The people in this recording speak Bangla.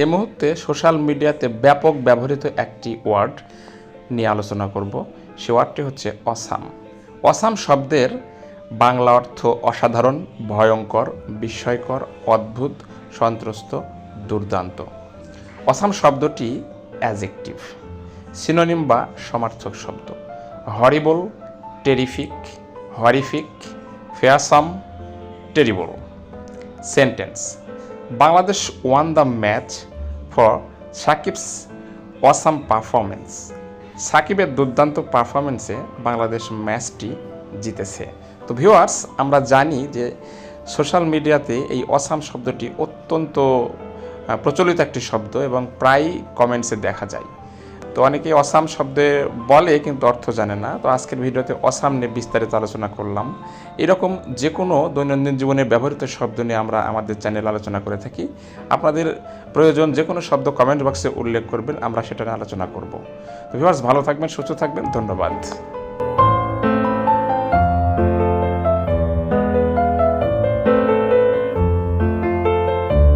এ মুহূর্তে সোশ্যাল মিডিয়াতে ব্যাপক ব্যবহৃত একটি ওয়ার্ড নিয়ে আলোচনা করব। সে ওয়ার্ডটি হচ্ছে অসাম। অসাম শব্দের বাংলা অর্থ অসাধারণ, ভয়ঙ্কর, বিস্ময়কর, অদ্ভুত, সন্ত্রস্ত, দুর্দান্ত। অসাম শব্দটি অ্যাজেক্টিভ, সিনোনিম বা সমার্থক শব্দ। Horrible, terrific, horrific, fearsome, terrible. Sentence: Bangladesh won the match for Shakib's awesome performance. সাকিবের দুর্দান্ত পারফরমেন্সে বাংলাদেশ ম্যাচটি জিতেছে। তো ভিউয়ার্স, আমরা জানি যে সোশ্যাল মিডিয়াতে এই অসাম শব্দটি অত্যন্ত প্রচলিত একটি শব্দ এবং প্রায় কমেন্টসে দেখা যায়। তো অনেকেই অসাম শব্দে বলে কিন্তু অর্থ জানে না। তো আজকের ভিডিওতে অসাম নিয়ে বিস্তারিত আলোচনা করলাম। এরকম যে কোনো দৈনন্দিন জীবনে ব্যবহৃত শব্দ নিয়ে আমরা আমাদের চ্যানেলে আলোচনা করে থাকি। আপনাদের প্রয়োজন যে কোনো শব্দ কমেন্ট বক্সে উল্লেখ করবেন, আমরা সেটা নিয়ে আলোচনা করব। তো ভিউয়ার্স, ভালো থাকবেন, সুস্থ থাকবেন, ধন্যবাদ।